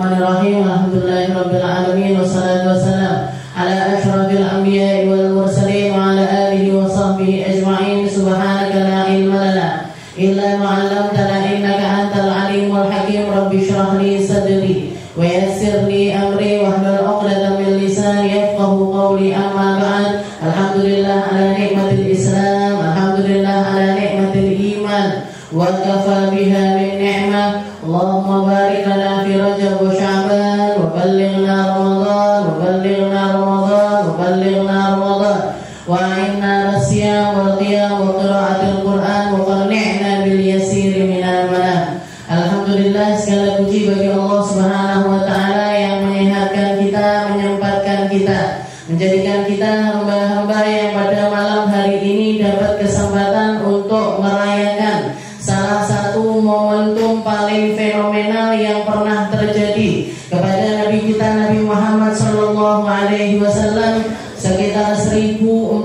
Bismillahirrahmanirrahim. Alhamdulillahirabbil alamin wassalatu wassalamu ala asyrafil anbiya'i wal mursalin wa ala alihi wa sahbihi ajma'in. Subhanaka la ilma lana illa ma 'allamtana innaka antal alimul hakim. Rabbi shrah li sadri wa yassir li amri wahlul 'uqdatam min lisani yafqahu qawli. Amma ba'd. Alhamdulillah ala nikmatil Islam, alhamdulillah ala nikmatil iman, wa kafa biha min ni'mah. Allahumma barik lana fi Rajab wa Sya'ban wa ballighna Ramadan wa ballighna Ramadan wa ballighna Ramadan wa a'inna al-siyam wal qiyam wa qira'atil Qur'an wa qanni'na bil yasir minal manam. Alhamdulillah, segala puji bagi Allah Subhanahu wa taala yang menyehatkan kita, menyempatkan kita, menjadikan kita hamba-hamba yang pada malam hari ini dapat kesempatan untuk merayakan salah satu momentum paling fenomenal yang pernah terjadi kepada Nabi kita Nabi Muhammad sallallahu alaihi wasallam sekitar 1400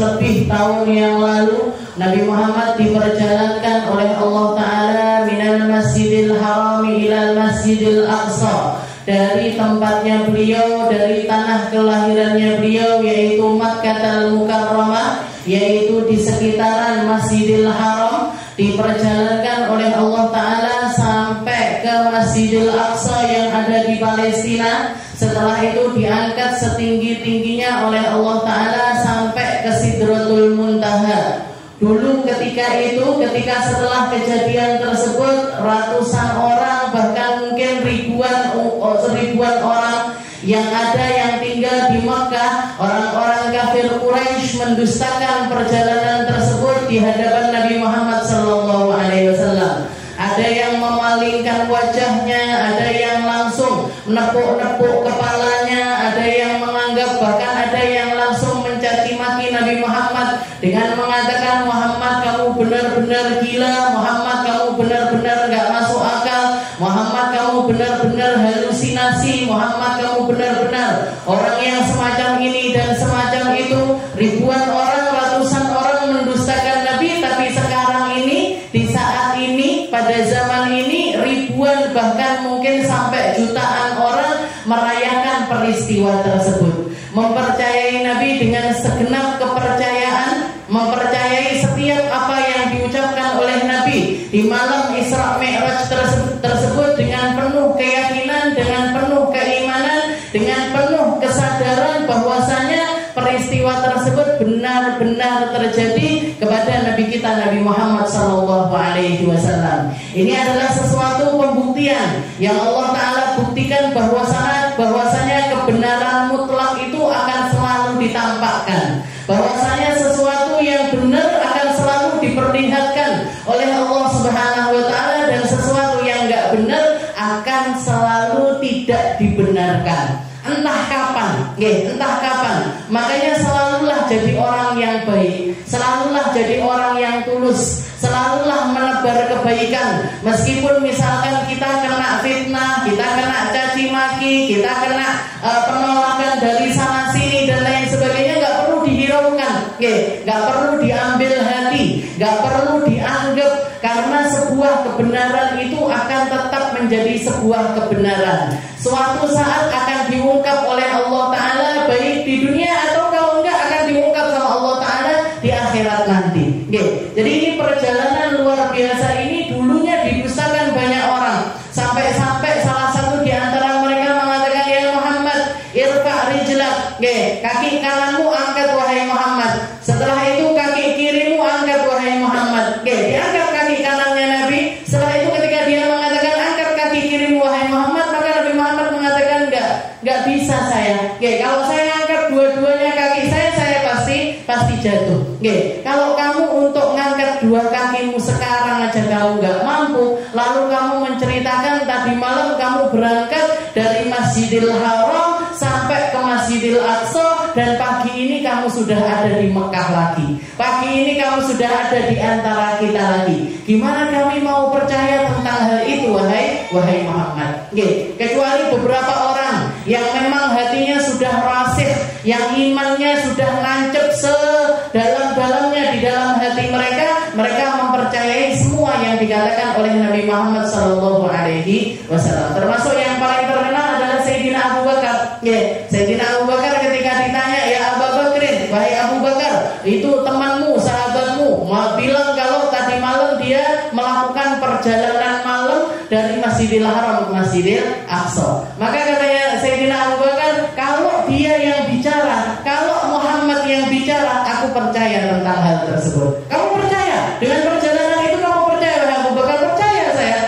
lebih tahun yang lalu. Nabi Muhammad diperjalankan oleh Allah Ta'ala minal masjidil harami ilal masjidil aqsa, dari tempatnya beliau, dari tanah kelahirannya beliau, yaitu Makkah al-Mukarramah, yaitu di sekitaran Masjidil Haram, diperjalankan oleh Allah Ta'ala sampai ke Masjidil Aqsa yang ada di Palestina. Setelah itu diangkat setinggi-tingginya oleh Allah Ta'ala sampai ke Sidratul Muntaha. Dulu ketika setelah kejadian tersebut, ratusan orang, bahkan mungkin ribuan orang yang ada yang tinggal di Makkah, orang-orang kafir Quraisy mendustakan perjalanan tersebut di hadapan Nabi Muhammad SAW. Ada yang memalingkan wajahnya, ada yang langsung menepuk-nepuk kepalanya, ada yang menganggap, bahkan ada yang langsung mencaci maki Nabi Muhammad dengan mengatakan, Muhammad kamu benar-benar gila, Muhammad kamu benar-benar gak masuk akal, Muhammad kamu benar-benar halusinasi, Muhammad kamu benar-benar orang yang semacam ini dan semacam itu. Ribuan orang, ratusan orang mendustakan Nabi. Tapi sekarang ini, di saat ini, pada zaman ini, ribuan bahkan mungkin sampai jutaan orang merayakan peristiwa tersebut, mempercayai Nabi dengan segenap kepercayaan, mempercayai setiap apa yang diucapkan oleh Nabi di malam Isra Mi'raj tersebut dengan penuh keyakinan, dengan penuh keimanan, dengan penuh kesadaran bahwasanya peristiwa tersebut benar-benar terjadi kepada Nabi kita Nabi Muhammad SAW. Ini adalah sesuatu pembuktian yang Allah Ta'ala buktikan bahwasanya kebenaran mutlak itu akan selalu ditampakkan, bahwasanya sesuatu yang benar akan selalu diperlihatkan oleh Allah Subhanahu wa Ta'ala, dan sesuatu yang enggak benar akan selalu tidak dibenarkan. Entah kapan. Makanya selalulah jadi orang yang baik, selalulah jadi orang yang tulus, selalulah menebar kebaikan. Meskipun misalkan kita kena fitnah, kita kena caci maki, kita kena penolakan dari sana sini dan lain sebagainya, gak perlu dihiraukan, gak perlu diambil hati, gak perlu dianggap, karena sebuah kebenaran itu akan tetap menjadi sebuah kebenaran. Suatu saat akan diungkap oleh Allah Ta'ala, baik di dunia atau kalau enggak akan diungkap sama Allah Ta'ala di akhirat nanti. Jadi ini perjalanan luar biasa ini dulunya didustakan banyak orang, sampai-sampai salah satu di antara mereka mengatakan, ya Muhammad, irfa rijlak, kaki kananmu angkat wahai Muhammad. Setelah itu kaki kirimu angkat wahai Muhammad. Diangkat kaki kanannya Nabi. Setelah itu ketika dia mengatakan angkat kaki kirimu wahai Muhammad, maka Nabi Muhammad mengatakan enggak bisa saya. Kalau saya angkat dua-duanya kaki saya pasti jatuh. Kalau kamu untuk ngangkat dua kakimu sekarang aja kamu enggak mampu, lalu kamu menceritakan tadi malam kamu berangkat dari Masjidil Haram sampai ke Masjidil Aqsa, dan pagi ini kamu sudah ada di Mekah lagi, pagi ini kamu sudah ada di antara kita lagi. Gimana kami mau percaya tentang hal itu wahai Muhammad? Kecuali beberapa orang yang memang hatinya sudah rasih, yang imannya sudah nancep sedalam-dalamnya di dalam hati mereka mempercayai semua yang dikatakan oleh Nabi Muhammad SAW. Termasuk yang paling Masjidil Haram ke Masjidil Aqsa. Maka katanya Sayyidina Abu Bakar, kalau dia yang bicara, kalau Muhammad yang bicara, aku percaya tentang hal tersebut. Kamu percaya? Dengan perjalanan itu kamu percaya? Abu Bakar, percaya saya.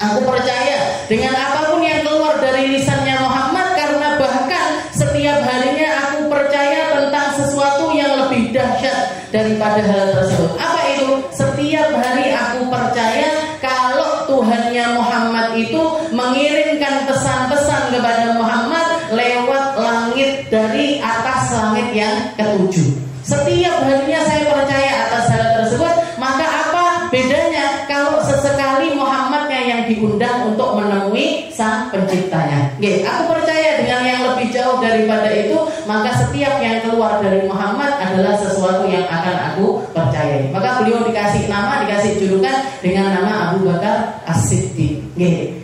Aku percaya dengan apapun yang keluar dari lisannya Muhammad, karena bahkan setiap harinya aku percaya tentang sesuatu yang lebih dahsyat daripada hal tersebut. Apa itu? Setiap hari aku percaya kalau Tuhannya Muhammad itu mengirimkan pesan-pesan kepada Muhammad lewat langit dari atas langit yang ketujuh. Setiap harinya saya percaya atas hal tersebut. Maka apa bedanya kalau sesekali Muhammadnya yang diundang untuk menemui sang penciptanya? Aku percaya dengan yang lebih jauh daripada itu. Maka setiap yang keluar dari Muhammad adalah sesuatu yang akan aku percayai. Maka beliau dikasih nama, dikasih julukan dengan nama Abu Bakar As-Siddiq.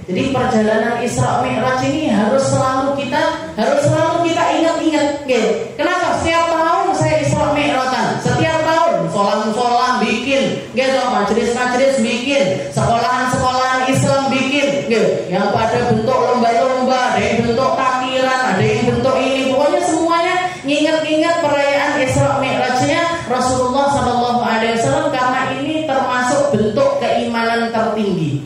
Jadi perjalanan Isra Mi'raj ini harus selalu kita ingat-ingat. Kenapa? Setiap tahun saya Isra Mi'rajan, setiap tahun solam bikin, majelis-majelis bikin, sekolahan-sekolahan Islam bikin, yang pada bentuk lomba-lomba, ada yang bentuk takbiran, ada yang bentuk ini, pokoknya semuanya nginget-nginget perayaan Isra Mi'rajnya Rasulullah SAW, karena ini termasuk bentuk keimanan tertinggi.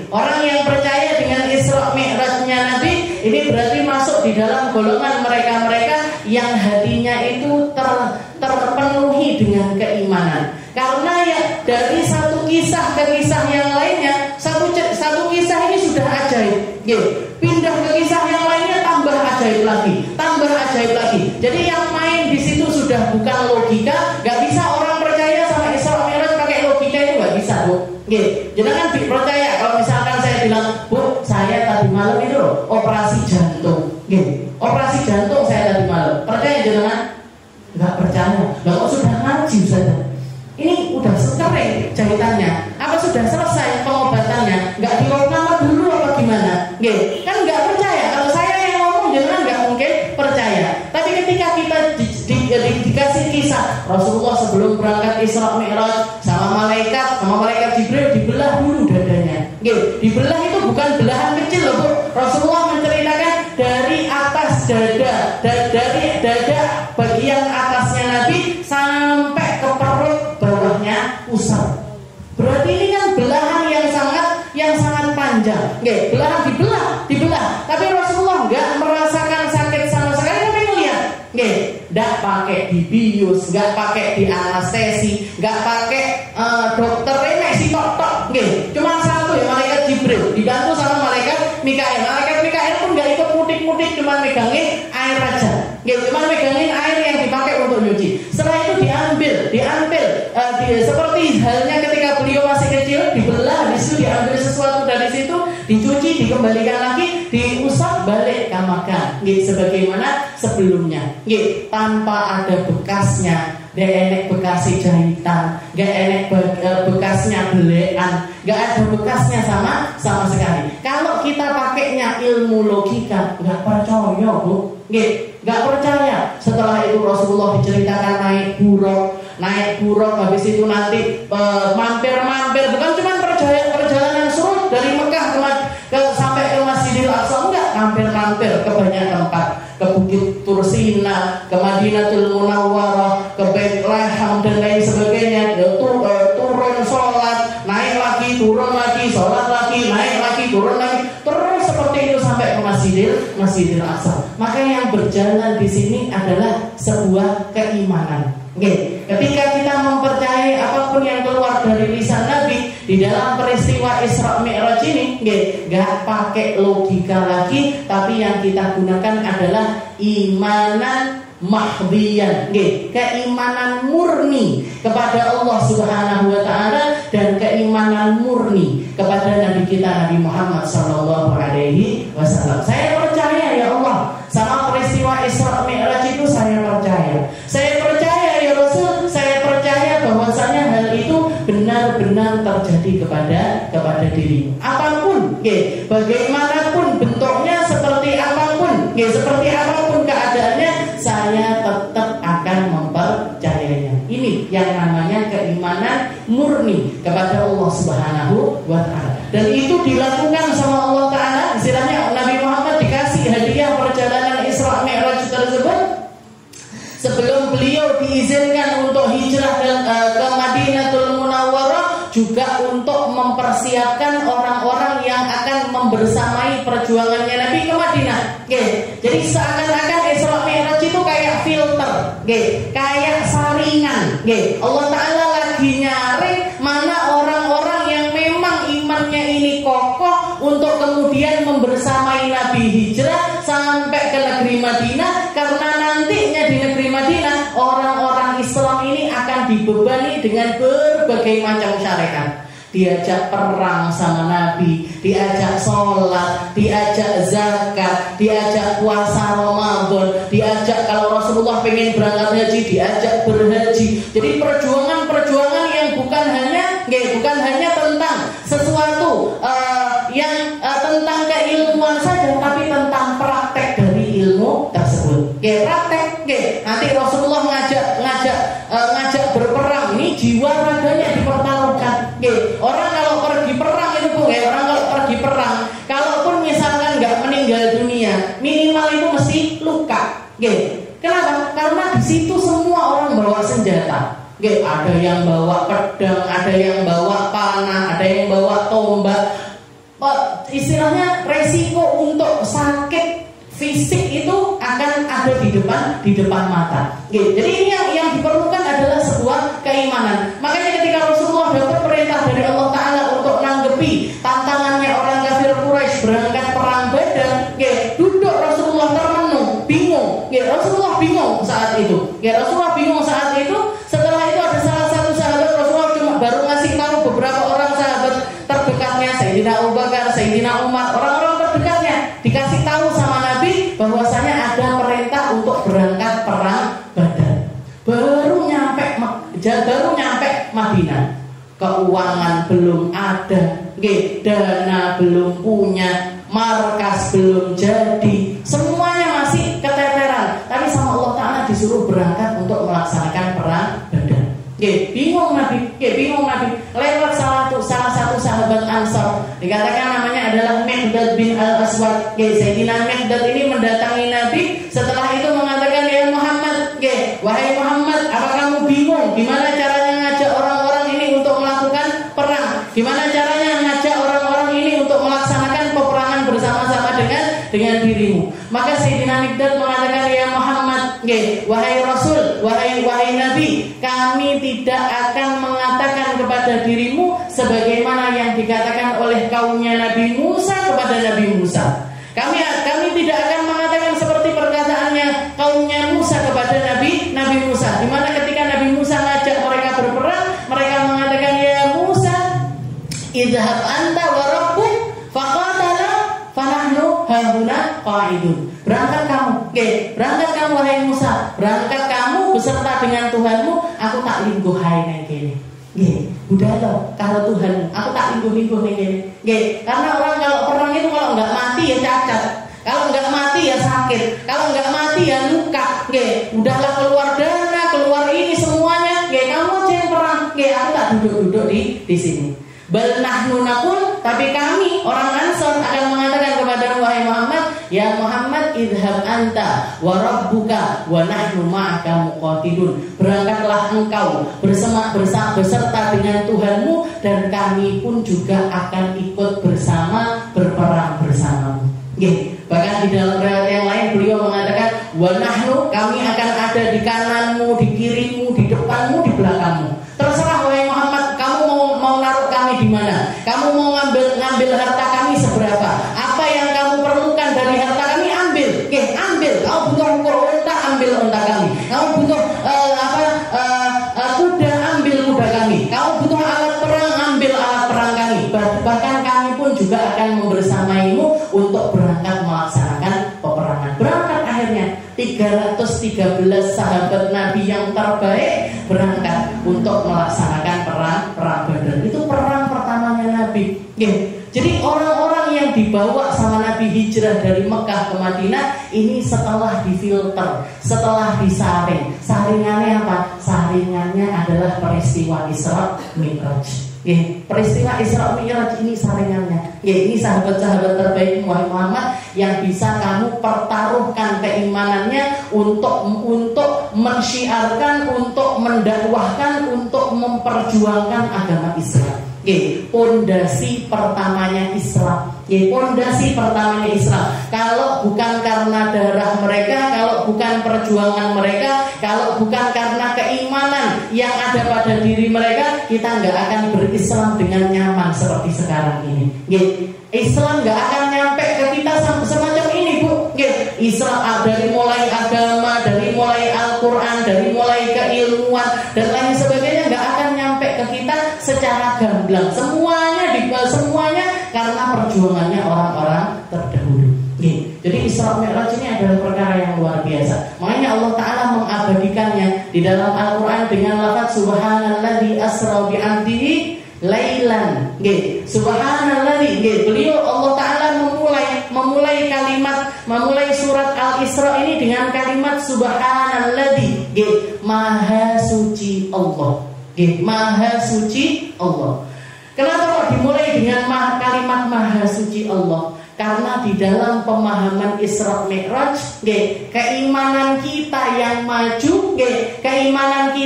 Orang yang percaya dengan Isra Mi'rajnya Nabi, ini berarti masuk di dalam golongan mereka-mereka yang hatinya itu terpenuhi dengan keimanan. Karena ya dari satu kisah ke kisah yang lainnya, satu kisah ini sudah ajaib. Pindah ke kisah yang lainnya tambah ajaib lagi. Jadi yang main di situ sudah bukan logika. Gak bisa orang percaya sama Isra Mi'raj pakai logika, itu gak bisa, Bu. Jangan percaya kalau misalkan saya bilang, Bu, saya tadi malam itu operasi jantung. Operasi jantung saya tadi malam. Percaya jangan? Gak percaya. Kok sudah ngaji saja? Ini udah sekering jahitannya. Apa sudah selesai pengobatannya? Gak dirawat dulu apa gimana? Kan gak percaya. Kalau saya yang ngomong jangan gak mungkin percaya. Tapi ketika kita dikasih kisah Rasulullah sebelum berangkat Isra Mi'raj sama malaikat Jibril dibelah dulu dadanya. Dibelah itu bukan belahan kecil loh, Bu. Rasulullah menceritakan dari atas dada, dari dada bagian atasnya Nabi sampai ke perut bawahnya pusat. Berarti ini kan belahan yang sangat panjang. Belahan dibelah. Tapi Rasulullah nggak merasakan sakit sama sekali, tapi ngelihat. Nggak pakai dibius, nggak pakai dianestesi, nggak pakai dokter ini si tok. Cuma satu ya, malaikat Jibril dibantu sama malaikat Mikail. Malaikat Mikail pun nggak ikut mudik-mudik, cuma megangin air aja. Cuma megangin air yang dipakai untuk nyuci. Setelah itu diambil seperti halnya ketika beliau masih kecil, dibelah, disitu diambil sesuatu dari situ, dicuci, dikembalikan lagi, diusap balik kamakan, sebagaimana sebelumnya, tanpa ada bekasnya. Gak enek bekasnya jahitan, gak enek bekasnya belean, gak ada bekasnya sama sekali. Kalau kita pakainya ilmu logika, gak percaya, Bu. Gak percaya. Setelah itu Rasulullah diceritakan naik buruk, habis itu nanti mampir, bukan cuma perjalanan surut dari Mekah sampai ke Masjidil Aqsa, enggak, mampir ke banyak tempat, ke Bukit Tursina, ke Madinatul Munawwarah, ke Bethlehem dan lain sebagainya. Turun sholat, naik lagi, turun lagi, sholat lagi, naik lagi, turun lagi, terus seperti itu sampai ke Masjidil Aqsa. Maka yang berjalan di sini adalah sebuah keimanan. Ketika kita mempercayai apapun yang keluar dari lisan Nabi di dalam peristiwa Isra Mi'raj ini, gak pakai logika lagi, tapi yang kita gunakan adalah imanan mahdhiyan, keimanan murni kepada Allah Subhanahu wa taala dan keimanan murni kepada Nabi kita Nabi Muhammad sallallahu alaihi wasallam. Saya percaya ya Allah sama peristiwa Isra Mi'raj itu, saya percaya ya Rasul, saya percaya bahwasanya hal itu benar-benar terjadi kepada dirimu. Apapun, bagaimanapun bentuknya, seperti apapun keadaannya, saya tetap akan mempercayainya. Ini yang namanya keimanan murni kepada Allah Subhanahu wa taala. Dan itu dilakukan sama Allah Ta'ala. Istilahnya Nabi Muhammad dikasih hadiah perjalanan Isra Mi'raj tersebut sebelum beliau diizinkan untuk hijrah ke Madinatul Munawwarah, juga untuk mempersiapkan orang-orang yang akan membersamai perjuangannya Nabi ke Madinah. Jadi seakan-akan Isra Mi'raj itu kayak filter, kayak saringan. Allah Ta'ala lagi nyari mana orang-orang yang memang imannya ini kokoh untuk kemudian membersamai Nabi hijrah sampai ke negeri Madinah. Karena nantinya di negeri Madinah orang-orang Islam ini akan dibebani dengan berbagai macam syariat. Diajak perang sama Nabi, diajak sholat, diajak zakat, diajak puasa Ramadan, diajak kalau Rasulullah pengen berangkat haji, diajak berhaji. Jadi perjuangan-perjuangan yang bukan hanya tentang sesuatu yang tentang keilmuan saja, tapi tentang praktek dari ilmu tersebut. Praktek. Nanti Rasulullah ngajak berperang, ini jiwa raganya dipertaruhkan. Orang kalau pergi perang itu orang kalau pergi perang, kalaupun misalkan nggak meninggal dunia, minimal itu mesti luka. Kenapa? Karena di situ semua orang bawa senjata. Ada yang bawa pedang, ada yang bawa panah, ada yang bawa tombak. Istilahnya resiko untuk sakit fisik itu akan ada di depan mata. Jadi ini yang diperlukan adalah sebuah keimanan. Makanya ketika Rasulullah dapat perintah dari Allah Ta'ala untuk nanggepi tantangannya orang kafir Quraisy berangkat perang Badar, duduk Rasulullah termenung, bingung. Rasulullah bingung saat itu. Setelah itu ada salah satu sahabat Rasulullah cuma baru ngasih tahu beberapa orang sahabat terdekatnya, Sayyidina Abu Bakar, Sayyidina Umar, orang-orang terdekatnya dikasih tahu sama Nabi bahwasanya ada perintah untuk berangkat perang Badar. Baru nyampe Madinah, keuangan belum ada, dana belum punya, markas belum jadi, semuanya masih keteteran. Tapi sama Allah Ta'ala disuruh berangkat untuk melaksanakan perang Badar. Bingung Nabi. Lewat salah satu sahabat Ansar, dikatakan namanya adalah Miqdad bin Al-Aswad. Sayyidina Miqdad ini mendatangi Nabi. Setelah itu mengatakan, ya Muhammad, wahai Muhammad, apa kamu bingung gimana caranya ngajak orang-orang ini untuk melakukan perang? Gimana caranya ngajak orang-orang ini untuk melaksanakan peperangan bersama-sama dengan dirimu? Maka Sayyidina Miqdad mengatakan, ya Muhammad, wahai Rasul, wahai Nabi, kami tidak akan mengatakan kepada dirimu sebagaimana yang dikatakan oleh kaumnya Nabi Musa kepada Nabi Musa. Kami tidak akan mengatakan seperti perkataannya kaumnya Musa kepada Nabi Musa, di mana ketika Nabi Musa ngajak mereka berperang, mereka mengatakan, ya Musa, idhab anta wa rabbuk faqatala fanahnu hahuna qa'idun. Berangkat kamu wahai Musa, berangkat kamu beserta dengan Tuhanmu, aku tak lingguh hai nang kene. Udah loh, kalau Tuhan, aku tak lingguh nang kene. Karena orang kalau perang itu kalau enggak mati ya cacat, kalau enggak mati ya sakit, kalau enggak mati ya luka. Udahlah keluar dana, keluar ini semuanya. Kamu aja yang perang. Aku tak duduk di sini. Bal nahnu naqul, tapi kami orang Ansar akan mengatakan kepada wahai Muhammad, ya Muhammad, idhab anta wa rabbuka wa nahnu ma'aka muqatilun. Berangkatlah engkau beserta dengan Tuhanmu, dan kami pun juga akan ikut bersama berperang bersamamu. Bahkan di dalam riwayat yang lain beliau mengatakan, wa nahnu, kami akan ada di kananmu, di kirimu, di depanmu, di belakangmu. Terserah wahai Muhammad, kamu mau naruh kami di mana? Kamu mau ngambil harta kami seberapa? Apa yang kamu perlukan dari harta kami, ambil. Ambil. Kamu butuh unta, ambil unta kami. Kamu butuh kuda, ambil kuda kami. Kamu butuh alat perang, ambil alat perang kami. Bahkan kami pun juga akan membersamaimu untuk berangkat melaksanakan peperangan. Berangkat akhirnya 313 sahabat Nabi yang terbaik berangkat untuk melaksanakan perang Badar. Itu perang pertamanya Nabi. Jadi orang-orang yang dibawa sama Nabi hijrah dari Mekah ke Madinah ini setelah difilter, setelah disaring. Saringannya apa? Saringannya adalah peristiwa Isra Mi'raj. Peristiwa Isra Mi'raj ini saringannya. Ini sahabat-sahabat terbaik Muhammad yang bisa kamu pertaruhkan keimanannya untuk mensyiarkan, untuk mendakwahkan, untuk memperjuangkan agama Islam. Pondasi pertamanya Islam. Pondasi pertamanya Islam. Kalau bukan karena darah mereka, kalau bukan perjuangan mereka, kalau bukan karena keimanan yang ada pada diri mereka, kita nggak akan berislam dengan nyaman seperti sekarang ini. Islam nggak akan nyampe ke kita semacam ini, Bu. Islam dari mulai agama, dari mulai Al-Quran, dari mulai keilmuan dan lain sebagainya nggak akan nyampe ke kita secara gamblang. Semuanya karena perjuangannya orang-orang terdahulu. Jadi Isra Mi'raj ini adalah perkara yang luar biasa. Makanya Allah Ta'ala mengabadikannya di dalam Al-Quran dengan lafaz Subhanalladzi asra bi'abdihi lailan. Subhanalladzi. Beliau Allah Ta'ala memulai surat Al-Isra ini dengan kalimat Subhanalladzi. Maha suci Allah. Maha suci Allah. Kenapa kok dimulai dengan kalimat Maha suci Allah? Karena di dalam pemahaman Isra Mi'raj, keimanan kita yang maju, keimanan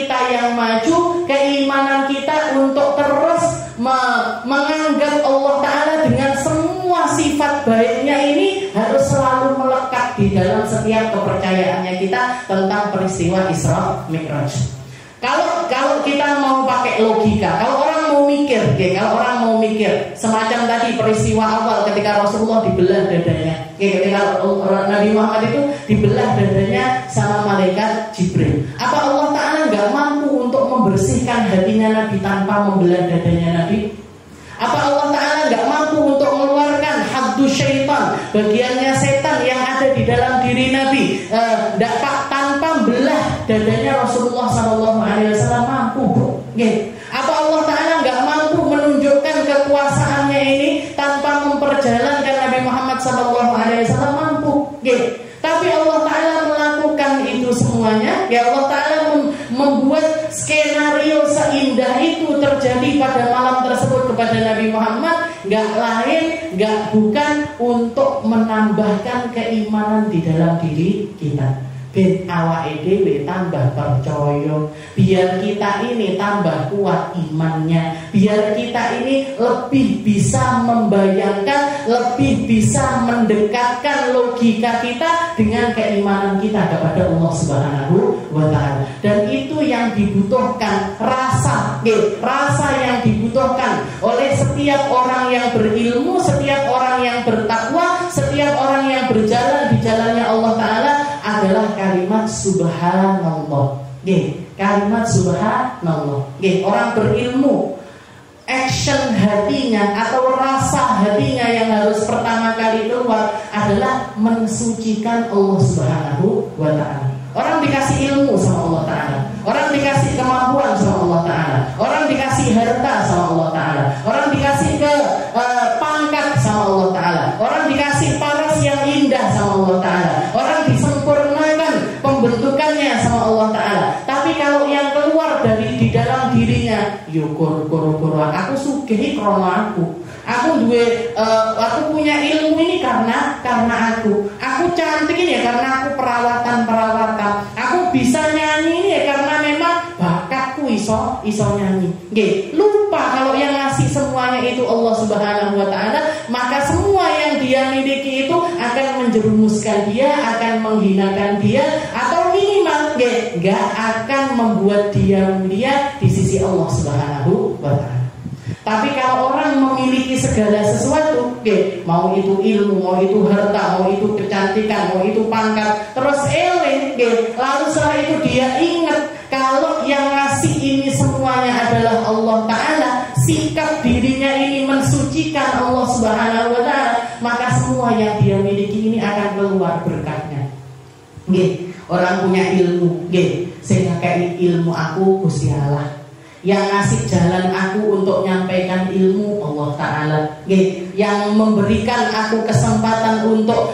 kita untuk terus menganggap Allah Ta'ala dengan semua sifat baiknya ini harus selalu melekat di dalam setiap kepercayaannya kita tentang peristiwa Isra Mi'raj. Kalau kita mau pakai logika, kalau orang mau mikir semacam tadi peristiwa awal ketika Rasulullah dibelah dadanya, ketika Nabi Muhammad itu dibelah dadanya sama malaikat Jibril. Apa Allah Ta'ala nggak mampu untuk membersihkan hatinya Nabi tanpa membelah dadanya Nabi? Apa Allah Ta'ala nggak mampu untuk mengeluarkan haddu syaitan, bagiannya setan yang ada di dalam diri Nabi, tanpa belah dadanya Rasulullah SAW? Mampu, Bu. Apa Allah Ta'ala nggak mampu menunjukkan kekuasaannya ini tanpa memperjalankan Nabi Muhammad SAW? Mampu. Tapi Allah Ta'ala melakukan itu semuanya. Allah Ta'ala membuat skenario seindah itu terjadi pada malam tersebut kepada Nabi Muhammad, nggak bukan untuk menambahkan keimanan di dalam diri kita. Ben awake dhewe tambah percaya, biar kita ini tambah kuat imannya, biar kita ini lebih bisa membayangkan, lebih bisa mendekatkan logika kita dengan keimanan kita kepada Allah Subhanahu wa Ta'ala. Dan itu yang dibutuhkan, rasa yang dibutuhkan oleh setiap orang yang berilmu, setiap orang yang bertakwa, setiap orang yang berjalan di jalannya Allah Ta'ala adalah kalimat subhanallah. Kalimat subhanallah. Orang berilmu, action hatinya atau rasa hatinya yang harus pertama kali keluar adalah mensucikan Allah Subhanahu wa Ta'ala. Orang dikasih ilmu sama Allah Ta'ala, orang dikasih kemampuan sama Allah Ta'ala, orang dikasih harta sama Allah Ta'ala, orang dikasih pangkat sama Allah Ta'ala, orang dikasih paras yang indah sama Allah Ta'ala, orang disempurnakan pembentukannya sama Allah Ta'ala. Tapi kalau yang keluar dari di dalam dirinya, aku sugih krana aku punya ilmu ini karena aku cantik ini ya karena aku perawatan, aku bisa nyanyi ini ya karena memang bakatku iso nyanyi. Lupa kalau yang ngasih semuanya itu Allah Subhanahu wa Ta'ala, maka semua yang dia miliki itu akan menjerumuskan dia, akan menghinakan dia, atau minimal gak akan membuat dia mulia di sisi Allah Subhanahu wa Ta'ala. Tapi kalau orang memiliki segala sesuatu, mau itu ilmu, mau itu harta, mau itu kecantikan, mau itu pangkat, terus eling, lalu setelah itu dia ingat kalau yang ngasih ini semuanya adalah Allah Ta'ala, sikap dirinya ini mensucikan Allah Subhanahu wa Ta'ala, maka semua yang dia miliki ini akan keluar berkahnya. Orang punya ilmu, sehingga kayak ilmu aku Gusti Allah. Yang ngasih jalan aku untuk nyampaikan ilmu Allah Ta'ala, yang memberikan aku kesempatan untuk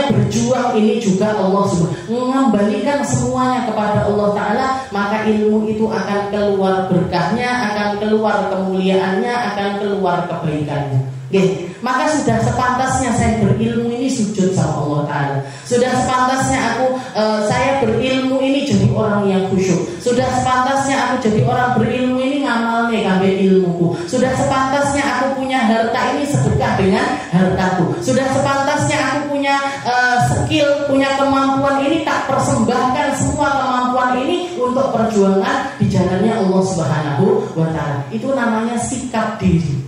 berjuang ini juga Allah Subhanahu, mengembalikan semuanya kepada Allah Ta'ala, maka ilmu itu akan keluar berkahnya, akan akan keluar kemuliaannya, akan keluar kebaikannya. Oke, maka sudah sepantasnya saya berilmu ini sujud sama Allah Ta'ala. Sudah sepantasnya saya berilmu ini jadi orang yang khusyuk. Sudah sepantasnya aku jadi orang berilmu ini ngamalnya kabeh ilmuku. Sudah sepantasnya aku punya harta ini sedekah dengan hartaku. Sudah sepantasnya aku punya skill, punya kemampuan ini tak persembahkan semua kemampuan ini untuk perjuangan di jalannya Allah Subhanahu wa Ta'ala. Itu namanya sikap diri.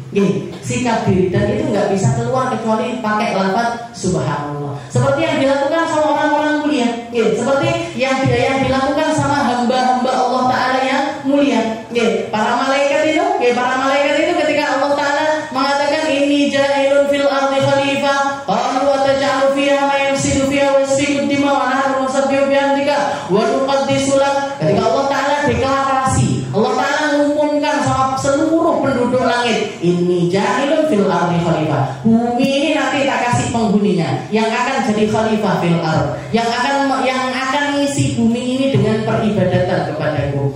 Sikap diri, dan itu nggak bisa keluar kecuali pakai lafaz subhanallah. Seperti yang dilakukan sama orang-orang mulia, seperti yang dilakukan sama hamba-hamba Allah Ta'ala yang mulia. Para malaikat itu ketika Allah Ta'ala mengatakan inni ja'ilun fil ardi khalifah qalu wa taj'alu fiha ma yufsidu fiha wa yasfiku dima wa nahnu nusabbihu bihamdika wa nuqaddisu lak. Ketika Allah Ta'ala deklarasi, Allah Ta'ala mengumumkan sama seluruh penduduk langit, inni ja'ilun fil ardi khalifah. Bumi ini nanti tak kasih penghuninya yang akan jadi khalifah fil ard, yang akan ngisi bumi ini dengan peribadatan kepadaku.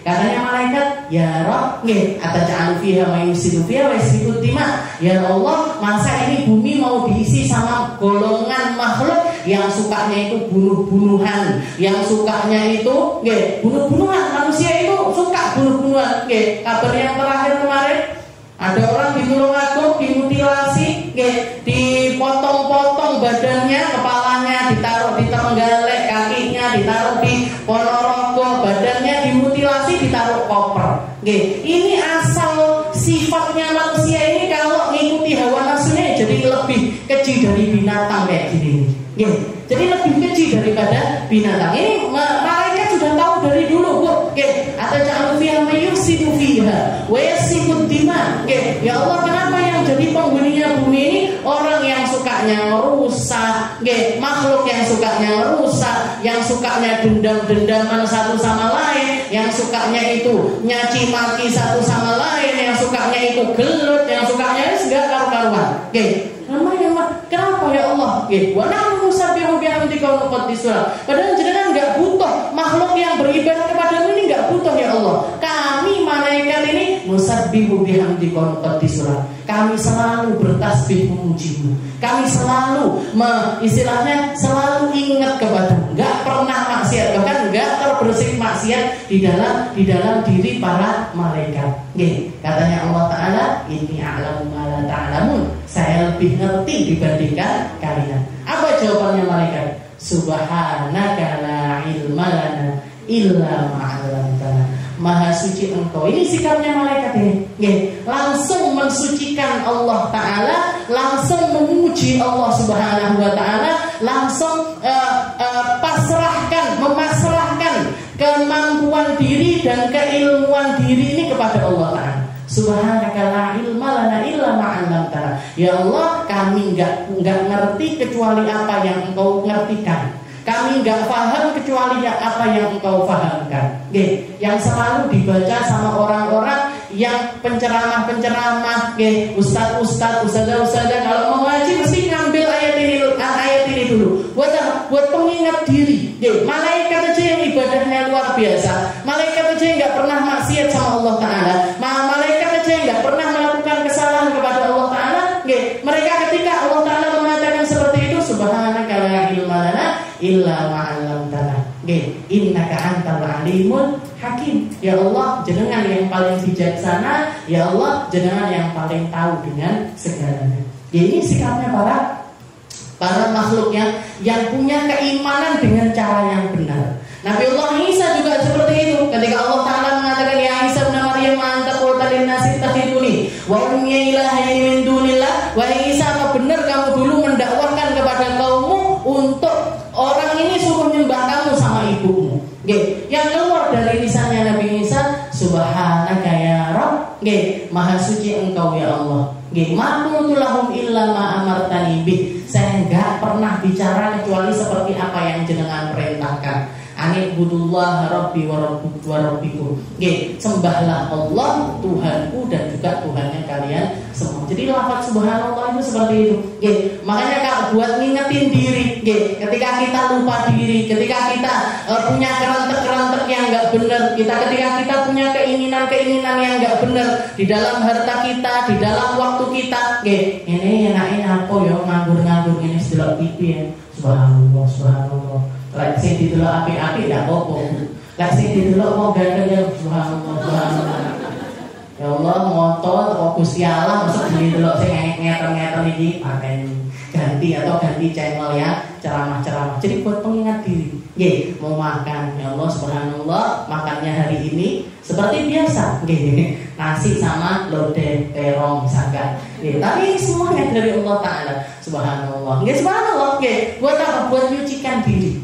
Katanya malaikat, ya Rabb, ataj'alu fiha ma yufsidu fiha wa yasfiku dima. Ya Allah, masa ini bumi mau diisi sama golongan makhluk yang sukanya itu bunuh-bunuhan, yang sukanya itu bunuh-bunuhan. Manusia itu suka bunuh-bunuhan. Kabar yang terakhir kemarin, ada orang di Tulungagung dimutilasi, dipotong-potong badannya, kepalanya ditaruh di Trenggalek, kakinya ditaruh di Ponorogo, badannya dimutilasi, ditaruh koper. Ini asal sifatnya manusia ini kalau ngikuti hawa nafsunya jadi lebih keji dari binatang kayak gini. Jadi lebih keji daripada binatang. Ini malaikat sudah tahu dari dulu, Bu. Atau ja'alu fiha ma yufsidu fiha wa yasfiku dima. Ya Allah, kenapa yang jadi penghuninya bumi ini orang yang sukanya rusak, makhluk yang sukanya rusak, yang sukanya dendam-dendaman satu sama lain, yang sukanya itu nyaci maki satu sama lain, yang sukanya itu gelut, yang sukanya enggak karu-karuan. Kenapa ya Allah? Wa nahnu nusabbihu bihamdika wa nuqaddisu lak. Padahal jenengan enggak butuh makhluk yang beribadah kepadamu ini, enggak butuh ya Allah. Kami malaikat ini nusabbihu bihamdika wa nuqaddisu lak. Kami selalu bertasbih memujimu. Kami selalu istilahnya selalu ingat kepadamu. Enggak pernah maksiat, bahkan enggak terbersih maksiat di dalam diri para malaikat. Katanya Allah Ta'ala, inni a'lamu ma la ta'lamun. Saya lebih ngerti dibandingkan kalian. Apa jawabannya malaikat? Subhanaka la ilma lana illa ma 'allamtana. Maha suci engkau. Ini sikapnya malaikat ini. Langsung mensucikan Allah Ta'ala, langsung memuji Allah Subhanahu wa Ta'ala, langsung memasrahkan kemampuan diri dan keilmuan diri ini kepada Allah Ta'ala. Subhanaka la ilma lana illa ma 'allamtana. Ya Allah, kami enggak ngerti kecuali apa yang engkau ngertikan. Kami enggak paham kecuali apa yang engkau fahamkan. Yang selalu dibaca sama orang-orang yang penceramah-penceramah, ustaz-ustaz, ustazah-ustazah kalau mau ngaji mesti ngambil ayat ini dulu. Buat pengingat diri. Malaikat aja yang ibadahnya luar biasa. Malaikat aja yang enggak pernah maksiat sama Allah Ta'ala. Malaikat aja yang enggak pernah melakukan kesalahan kepada Allah Ta'ala. Mereka ketika Allah Ta'ala mengatakan seperti itu, subhanaka la ilma lana illa ma 'allamtana. Innaka antal alimul hakim. Ya Allah, jenengan yang paling bijaksana. Ya Allah, jenengan yang paling tahu dengan segalanya. Ini sikapnya para makhluk yang punya keimanan dengan cara yang benar. Nabiullah Isa juga seperti itu. Ketika Allah Ta'ala mengatakan, ya Isa ibn Maryam anta qulta lin-nasi ittakhiduni wa ummi ilahaini min dunillah. Wahai Isa, apa benar kamu dulu mendakwahkan kepada kaummu untuk orang ini suruh nyembah kamu sama ibumu? Yang keluar dari lisannya Nabi Isa, subhanaka ya Rabb, maha suci engkau ya Allah. Ma qultu lahum illa ma amartani bih. Saya enggak pernah bicara kecuali seperti apa yang jenengan perintahkan. Anibudullah rabbi wa rabbikum. Sembahlah Allah Tuhanku dan juga Tuhannya kalian semua. Jadi lafaz subhanallah itu seperti itu. Makanya kalau buat ngingetin diri, ketika kita lupa diri, ketika kita punya kerentek-kerentek yang nggak benar, ketika kita punya keinginan-keinginan yang nggak benar di dalam harta kita, di dalam waktu kita, ini enaknya apa ya nganggur-nganggur ini sedelok TV ya. Subhanallah, subhanallah. Lek sing didelok apik-apik ndak apa-apa. Lek sing didelok mau gandeng ya subhanallah, subhanallah. Ya Allah, moto kok Gusti Allah mesti didelok sing ngeten-ngeten iki paten ganti atau ganti channel ya, ceramah-ceramah. Jadi buat pengingat diri. Mau makan, ya Allah subhanallah, makannya hari ini seperti biasa, nasi sama lodeh terong misalkan. Tapi ini semuanya dari Allah Ta'ala, subhanallah. Subhanallah, buat apa? Buat nyucikan diri,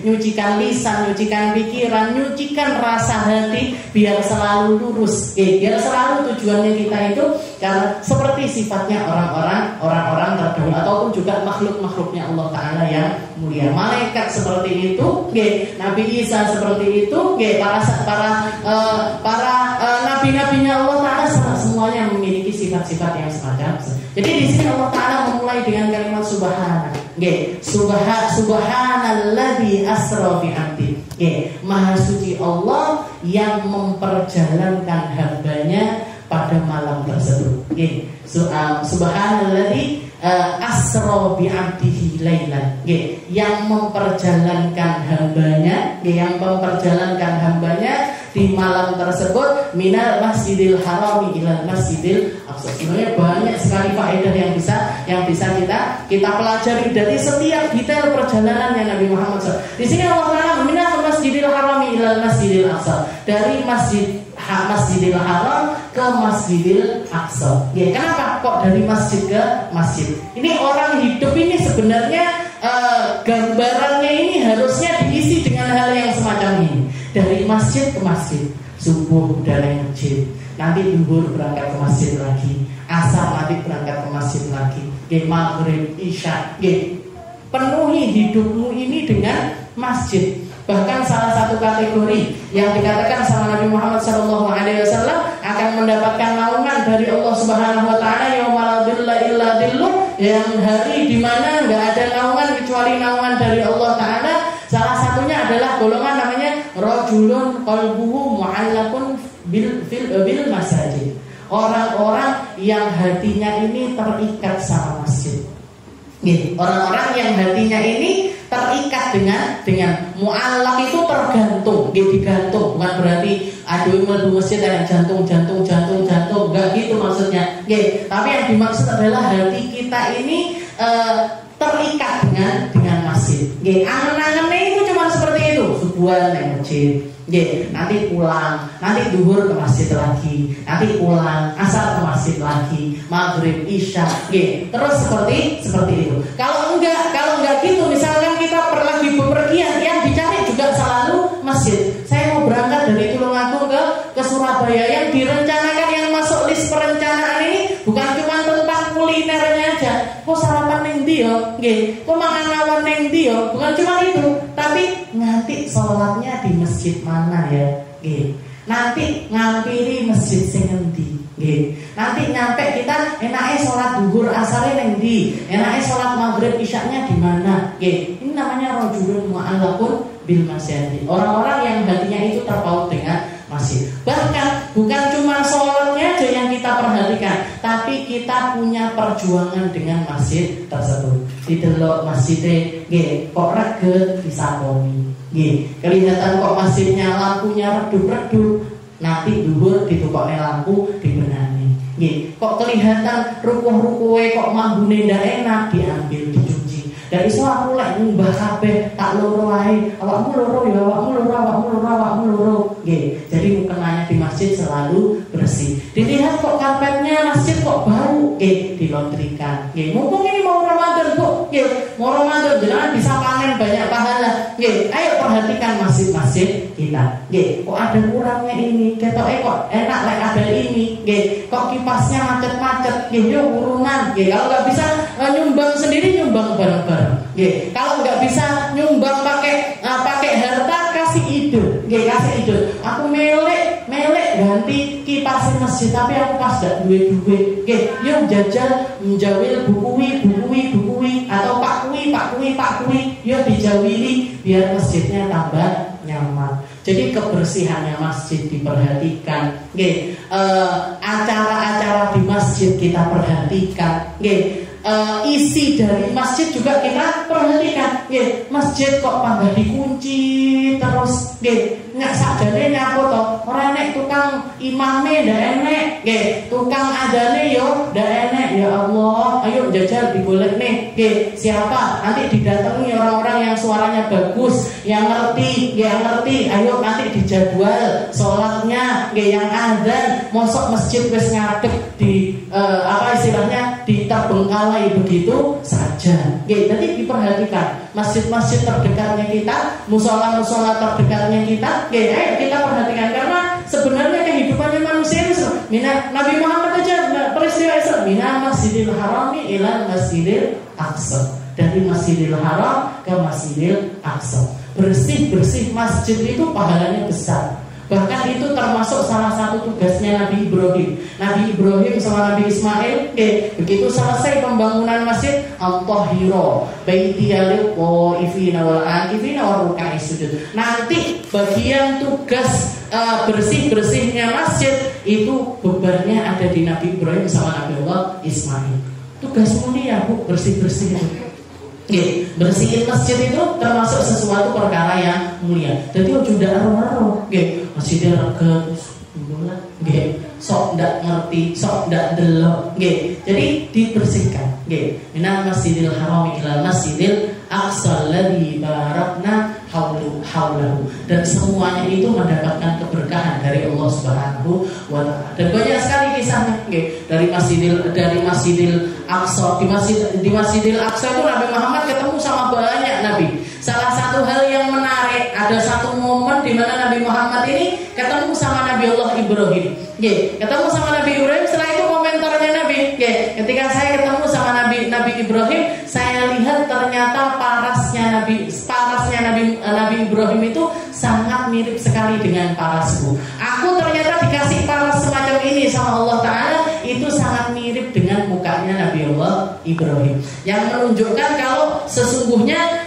nyucikan lisan, nyucikan pikiran, nyucikan rasa hati, biar selalu lurus, biar selalu tujuannya kita itu karena seperti sifatnya orang-orang terdahulu ataupun juga makhluk-makhluknya Allah Ta'ala yang mulia. Malaikat seperti itu, Nabi Isa seperti itu, para nabi-nabinya Allah Ta'ala semuanya memiliki sifat-sifat yang semacam. Jadi di sini Allah Ta'ala memulai dengan kalimat subhana. Subhanalladzi asra bi 'abdi. Maha suci Allah yang memperjalankan hambanya pada malam tersebut. Subhanalladzi asra bi 'abdihi lailan. Yang memperjalankan hambanya, di malam tersebut minal masjidil harami ilal masjidil aqsa. Sebenarnya banyak sekali faedah yang bisa kita pelajari dari setiap detail perjalanannya Nabi Muhammad SAW. Di sini Allah Taala minal masjidil harami ilal masjidil aqsa, dari Masjidil Haram ke Masjidil Aqsa. Kenapa kok dari masjid ke masjid? Ini orang hidup ini sebenarnya gambarannya ini harusnya diisi dengan hal yang semacam ini. Dari masjid ke masjid, subuh dari masjid, nanti zuhur berangkat ke masjid lagi, asar nanti berangkat ke masjid lagi, maghrib, isya, penuhi hidupmu ini dengan masjid. Bahkan salah satu kategori yang dikatakan sama Nabi Muhammad SAW akan mendapatkan naungan dari Allah Subhanahu Wa Taala yaumala dhilla illa dhilluh, yang hari di mana nggak ada naungan kecuali naungan dari Allah Taala. Salah satunya adalah golongan namanya rajulun qalbuhu mu'allaqun bil masajid. Orang-orang yang hatinya ini terikat sama masjid. Orang-orang yang hatinya ini terikat dengan mu'allaq itu tergantung, digantung. Bukan berarti aduh mlebu masjid ada jantung, enggak gitu maksudnya. Tapi yang dimaksud adalah hati kita ini terikat dengan masjid. Angan-angannya itu cuma seperti itu. Subuhan naik masjid, nanti pulang, nanti zuhur ke masjid lagi, nanti pulang, asar ke masjid lagi, maghrib, isya, terus seperti itu. Kalau enggak gitu, misalkan kita lagi bepergian, yang dicari juga selalu masjid. Saya mau berangkat dari Tulungagung ke Surabaya, yang direncanakan, yang masuk list perencanaan ini bukan cuma tentang kulinernya aja. Kok sarapan neng dio, kok makan lawan neng dio, bukan cuma itu, tapi nanti sholatnya di masjid mana ya, nanti ngampiri masjid sing endi, nanti nyampe kita enaknya sholat duhur asare neng di, enaknya sholat maghrib isyaknya di mana, ini namanya rajulun mu'allaqun bil masjid. Orang-orang yang hatinya itu terpaut dengan masjid. Bahkan bukan cuma sholatnya aja yang kita perhatikan, tapi kita punya perjuangan dengan masjid tersebut. Didelok masjidnya, kok reget disakoni, kelihatan kok masjidnya lampunya redup-redup, nanti dhuwur ditukokne lampu dibenahi. Kok kelihatan rukuh-rukuhe kok mambune ndak enak, diambil dicuci. Dari iso aku lek mbah kabeh tak loro ae, awakmu loro ya, awakmu loro. Jadi mukenanya di masjid selalu bersih. Dilihat kok karpetnya masjid kok bau, dilontrikan. Mumpung ini mau Ramadan, Bu. Mau Ramadan jangan bisa panen banyak pahala. Ayo perhatikan masjid-masjid kita. Kok ada kurangnya ini, ketoke kok enak lek ada ini. Kok kipasnya macet-macet, yo urunan. Kalau nggak bisa nyumbang sendiri, nyumbang bareng-bareng. Kalau nggak bisa nyumbang pakai harta, kasih ide. Kasih ide. Aku melek ganti kipas masjid, tapi aku pas gak duwe. Yo jajal menjawil bukui atau pak kui, yo dijawili biar masjidnya tambah nyaman. Jadi kebersihannya masjid diperhatikan, acara-acara di masjid kita perhatikan, isi dari masjid juga kita perhatikan. Masjid kok pangga dikunci terus, nggak sadane nyapo to, ora enek tukang imame ndak enek, tukang adane yo ndak enek. Ya Allah, ayo jajal digolek nih, siapa nanti didatangi orang-orang yang suaranya bagus, yang ngerti, ayo nanti dijadwal sholatnya, yang azan, mosok masjid wis ngadeg di istilahnya diterbengkalai begitu saja. Jadi diperhatikan masjid-masjid terdekatnya kita, musola-musola terdekatnya kita, ayo kita perhatikan, karena sebenarnya kehidupannya manusia itu Nabi Muhammad aja peristiwa Isra minal Masjidil Harami ila Masjidil Aqsa, dari Masjidil Haram ke Masjidil Aqsa. Bersih-bersih masjid itu pahalanya besar. Bahkan itu termasuk salah satu tugasnya Nabi Ibrahim. Nabi Ibrahim sama Nabi Ismail, begitu selesai pembangunan masjid, Al-Tahhiro baitiya lit-thaifina wal-'akifina war-ruk'i sujud. Nanti bagian tugas bersih-bersihnya masjid itu bebannya ada di Nabi Ibrahim sama Nabi Allah Ismail. Tugas mulia Bu, bersih-bersih itu. Bersihin masjid itu termasuk sesuatu perkara yang mulia. Jadi ojo ndak ero-ero, masjidnya rega sok ndak ngerti, sok ndak delok, jadi dibersihkan. Minal Masjidil Haram ila Masjidil Aqsa alladzi barakna haulahu, dan semuanya itu mendapatkan keberkahan dari Allah Subhanahu wa taala. Dan banyak sekali kisahnya, dari Masjidil Aqsa, di Masjidil Aqsa itu Nabi Muhammad ketemu sama banyak nabi. Salah satu hal yang menarik, ada satu momen di mana Nabi Muhammad ini ketemu sama Nabi Allah Ibrahim. Ketemu sama Nabi Ibrahim. Setelah itu komentarnya Nabi, ketika saya ketemu sama Nabi Ibrahim, saya lihat ternyata parasnya Nabi Ibrahim itu sangat mirip sekali dengan parasku. Aku ternyata dikasih paras semacam ini sama Allah Ta'ala, itu sangat mirip dengan mukanya Nabi Allah Ibrahim, yang menunjukkan kalau sesungguhnya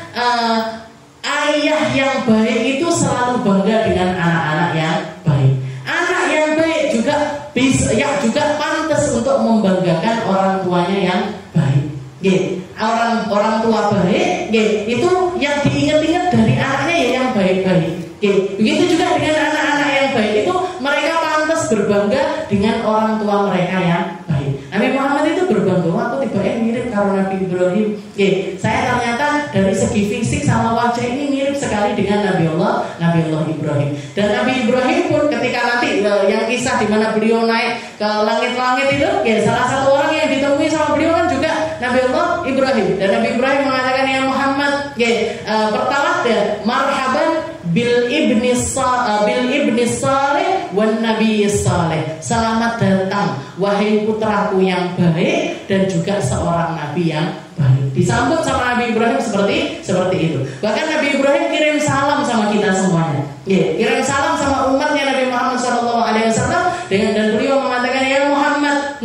ayah yang baik itu selalu bangga dengan anak-anak yang baik. Anak yang baik juga pantas untuk membanggakan orang tuanya yang baik. Orang tua baik, itu yang diingat-ingat dari anaknya ya yang baik-baik. Begitu juga dengan anak-anak yang baik, itu mereka pantas berbangga dengan orang tua mereka yang baik. Nabi Muhammad itu berbangga, aku tiba-tiba mirip karo Nabi Ibrahim. Saya ternyata dari segi fisik sama wajah ini mirip sekali dengan Nabi Allah Ibrahim. Dan Nabi Ibrahim pun ketika nanti yang kisah di mana beliau naik ke langit-langit itu, salah satu orang yang ditemui sama beliau kan juga Nabi Allah Ibrahim. Dan Nabi Ibrahim mengatakan, ya Muhammad, pertama marhaban bil ibni salih wan nabi salih. Selamat datang wahai putraku yang baik dan juga seorang nabi yang baik. Disambut sama Nabi Ibrahim seperti itu. Bahkan Nabi Ibrahim kirim salam sama kita semuanya. Kirim salam sama umatnya Nabi Muhammad SAW dan beliau mengatakan, ya Muhammad,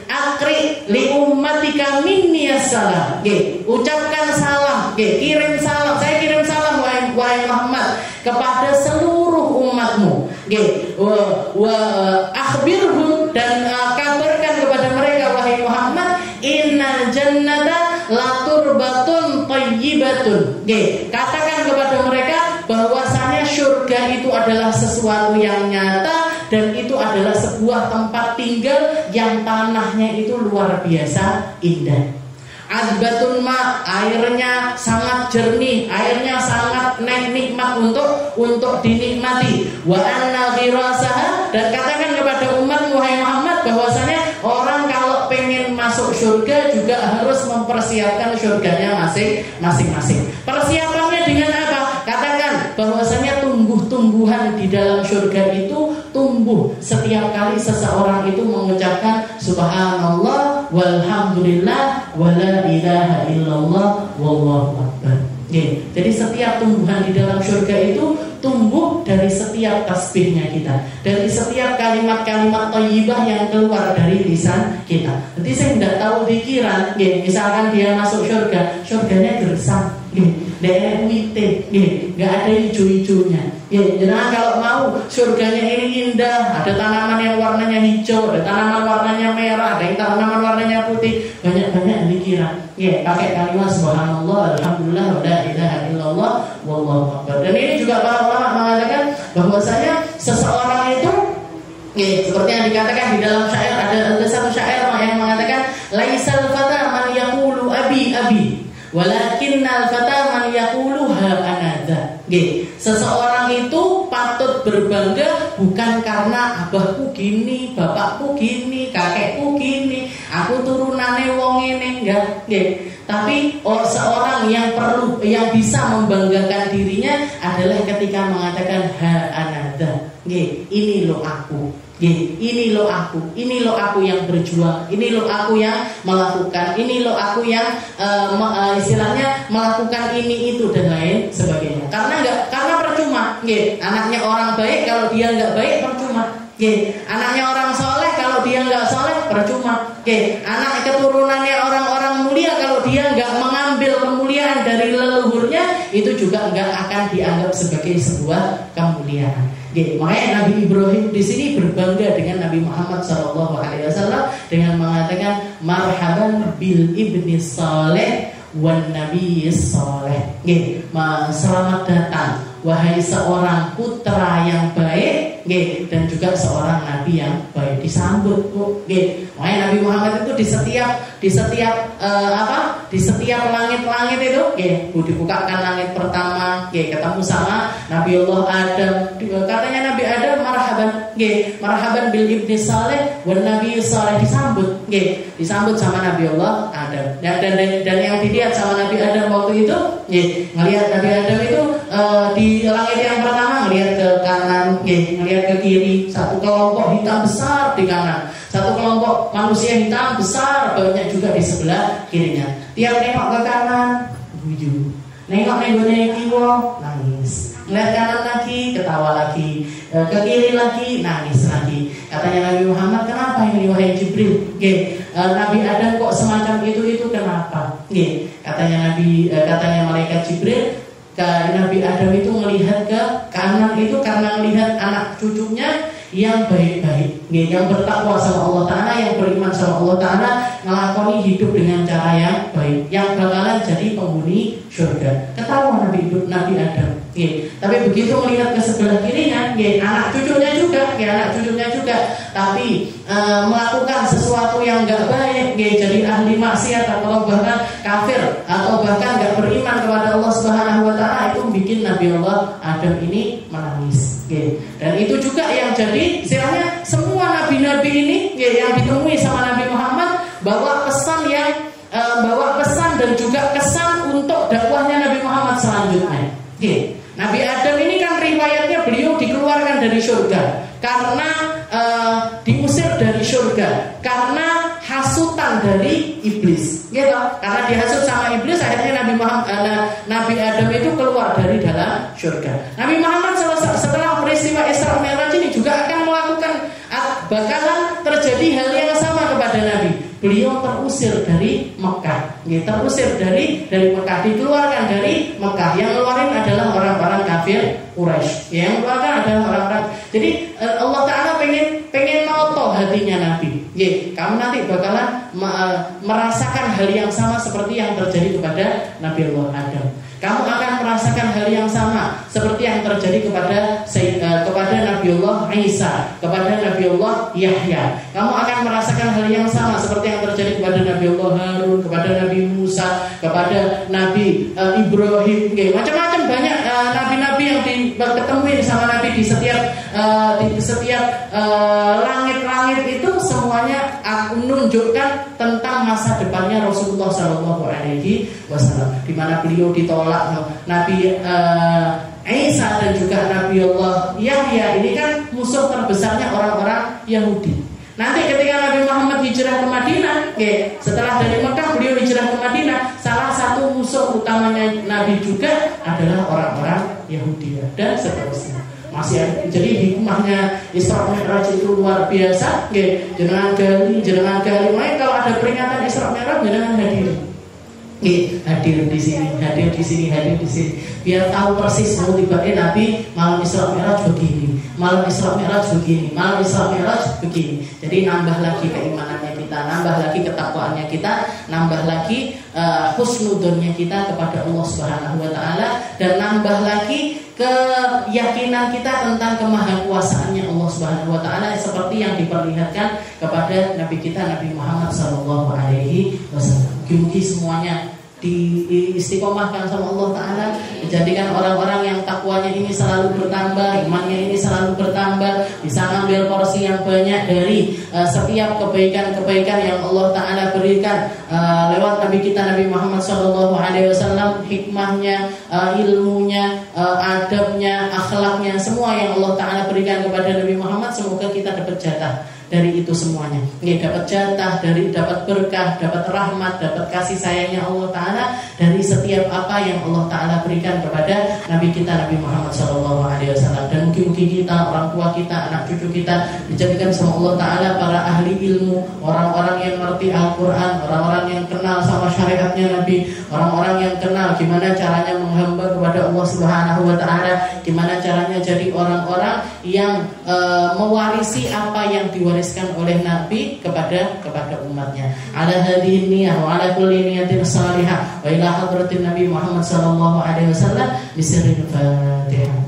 akri li ummatika minni assalam. Ucapkan salam, kirim salam. Saya kirim salam wahai Muhammad kepada seluruh umatmu. Wa akhbirhum, dan kabarkan kepada mereka wahai Muhammad, innal jannata laturbatun thayyibatun. Katakan kepada mereka bahwasanya surga itu adalah sesuatu yang nyata, dan itu adalah sebuah tempat tinggal yang tanahnya itu luar biasa indah. Azbatun ma, airnya sangat jernih, airnya sangat nikmat untuk dinikmati. Wa anna ghirasaha, dan katakan kepada umat wahai Muhammad bahwasanya orang kalau pengen masuk surga juga harus mempersiapkan surganya masing-masing. Persiapannya dengan apa? Katakan bahwasanya tumbuh-tumbuhan di dalam surga itu tumbuh setiap kali seseorang itu mengucapkan subhanallah walhamdulillah wala illallah wallahu akbar. Jadi setiap tumbuhan di dalam surga itu tumbuh dari setiap tasbihnya kita, dari setiap kalimat-kalimat thayyibah yang keluar dari lisan kita. Jadi saya tidak tahu pikiran, misalkan dia masuk surga, surganya gersang, daerah wite, nggak ada hijau-hijaunya. Jangan kalau mau surganya ini indah, ada tanaman yang warnanya hijau, ada tanaman warnanya merah, ada yang tanaman warnanya putih, banyak-banyak pikiran. Pakai kalimat subhanallah, alhamdulillah, la ilaha illallah, wallahu akbar. Dan ini juga para ulama mengatakan bahwasanya seseorang itu seperti yang dikatakan di dalam syair, ada satu syair yang mengatakan laisal fata man yaqulu abi abi walakinnal fata man yaqulu ha anadza. Seseorang itu patut berbangga bukan karena abahku gini, bapakku gini, kakekku gini, aku turunane wong ini, enggak. Tapi seorang yang bisa membanggakan dirinya adalah ketika mengatakan ha anadza. Ini loh aku. Ini loh aku yang berjuang, ini loh aku yang melakukan, ini loh aku yang istilahnya melakukan ini itu dan lain sebagainya. Karena percuma, anaknya orang baik kalau dia nggak baik percuma, anaknya orang soleh kalau dia nggak soleh percuma, anak keturunannya orang-orang mulia kalau dia nggak mengambil kemuliaan dari leluhurnya itu juga nggak akan dianggap sebagai sebuah kemuliaan. Makanya Nabi Ibrahim di sini berbangga dengan Nabi Muhammad SAW dengan mengatakan marhaban bil ibni saleh wan nabi saleh. Selamat datang wahai seorang putra yang baik, dan juga seorang nabi yang baik. Disambut, makanya Nabi Muhammad itu di setiap langit-langit itu, dibukakan langit pertama, ketemu sama Nabi Allah Adam. Katanya Nabi Adam marhaban bil ibni saleh wan nabi saleh, disambut sama Nabi Allah Adam. Dan yang dilihat sama Nabi Adam waktu itu, ngelihat Nabi Adam itu di langit yang pertama ngelihat ke kanan, ngelihat ke kiri, satu kelompok hitam besar di kanan, satu kelompok manusia hitam besar banyak juga di sebelah kirinya. Tiap nengok ke kanan guyu, nengok kiwa nangis, ngelihat kanan lagi ketawa lagi, ke kiri lagi nangis lagi. Katanya Nabi Muhammad, kenapa ini wahai Jibril? Nabi Adam kok semacam itu kenapa? Katanya malaikat Jibril, Nabi Adam itu melihat ke kanan itu karena melihat anak cucunya yang baik-baik, yang bertakwa sama Allah Ta'ala, yang beriman sama Allah Ta'ala, ngelakoni hidup dengan cara yang baik, yang bakalan jadi penghuni surga. Ketawa Nabi Adam. Tapi begitu melihat ke sebelah kirinya, anak cucunya juga, tapi melakukan sesuatu yang enggak baik, jadi ahli maksiat atau bahkan kafir atau bahkan enggak beriman kepada Allah Subhanahu wa Ta'ala, itu bikin Nabi Allah Adam ini menangis. Dan itu juga yang jadi istilahnya semua nabi-nabi ini yang ditemui sama Nabi Muhammad bawa pesan dan juga kesan untuk dakwahnya Nabi Muhammad selanjutnya. Nabi Adam ini kan riwayatnya beliau dikeluarkan dari surga karena diusir dari surga karena hasutan dari iblis, Karena dihasut sama iblis, akhirnya Nabi Adam itu keluar dari dalam surga. Nabi Muhammad setelah peristiwa Isra Mi'raj ini juga akan melakukan, bakalan terjadi hal yang sama kepada Nabi. Beliau terusir dari Mekah, terusir dari Mekah, dikeluarkan dari Mekah. Yang ngeluarin adalah orang-orang kafir Quraisy. Yang keluarkan adalah orang-orang. Jadi Allah Ta'ala pengen noto hatinya Nabi. Kamu nanti bakalan merasakan hal yang sama seperti yang terjadi kepada Nabi Allah Adam. Kamu akan merasakan hal yang sama seperti yang terjadi kepada Nabi Allah Isa, kepada Nabi Allah Yahya. Kamu akan merasakan hal yang sama seperti yang terjadi kepada Nabi Allah Harun, kepada Nabi Musa, kepada Nabi Ibrahim. Macam-macam banyak nabi-nabi yang diketemuin sama Nabi di setiap langit-langit itu, semuanya menunjukkan tentang masa depannya Rasulullah SAW, di mana beliau ditolak Nabi Isa dan juga Nabi Allah Yahya. Ini kan musuh terbesarnya orang-orang Yahudi. Nanti ketika Nabi Muhammad hijrah ke Madinah, setelah dari Mekah beliau hijrah ke Madinah, salah satu musuh utamanya Nabi juga adalah orang-orang Yahudi dan seterusnya. Masih ada. Jadi hikmahnya Isra Mi'raj itu luar biasa. Nggih, jenengan gali. Makanya kalau ada peringatan Isra Mi'raj jenengan hadir. Hadir di sini. Biar tahu persis mau tiba-tiba Nabi malam Isra Mi'raj begini, malam Isra Mi'raj begini. Jadi nambah lagi keimanannya kita, nambah lagi ketakwaannya kita, nambah lagi husnudzonnya kita kepada Allah Subhanahu wa taala, dan nambah lagi keyakinan kita tentang kemahakuasaannya Allah Subhanahu wa taala seperti yang diperlihatkan kepada Nabi kita Nabi Muhammad sallallahu alaihi wasallam. Mungkin semuanya diistiqomahkan sama Allah Ta'ala, dijadikan orang-orang yang takwanya ini selalu bertambah, imannya ini selalu bertambah, bisa ngambil porsi yang banyak dari setiap kebaikan-kebaikan yang Allah Ta'ala berikan lewat Nabi kita Nabi Muhammad SAW, hikmahnya, ilmunya, adabnya, akhlaknya, semua yang Allah Ta'ala berikan kepada Nabi Muhammad. Semoga kita dapat jatah dari itu semuanya. Dapat jatah, dari dapat berkah, dapat rahmat, dapat kasih sayangnya Allah Ta'ala dari setiap apa yang Allah Ta'ala berikan kepada Nabi kita Nabi Muhammad SAW. Dan mungkin kita, orang tua kita, anak cucu kita dijadikan sama Allah Ta'ala para ahli ilmu, orang-orang yang ngerti Al-Quran, orang-orang yang kenal sama syariatnya Nabi, orang-orang yang kenal gimana caranya menghamba kepada Allah Subhanahu wa Ta'ala, gimana caranya jadi orang-orang yang mewarisi apa yang diwariskan oleh Nabi kepada umatnya. Ala hadhihi niyyah wa ala kulli niyatin salihah wa ila hadratin Nabi Muhammad sallallahu alaihi wasallam bisirril Fatihah.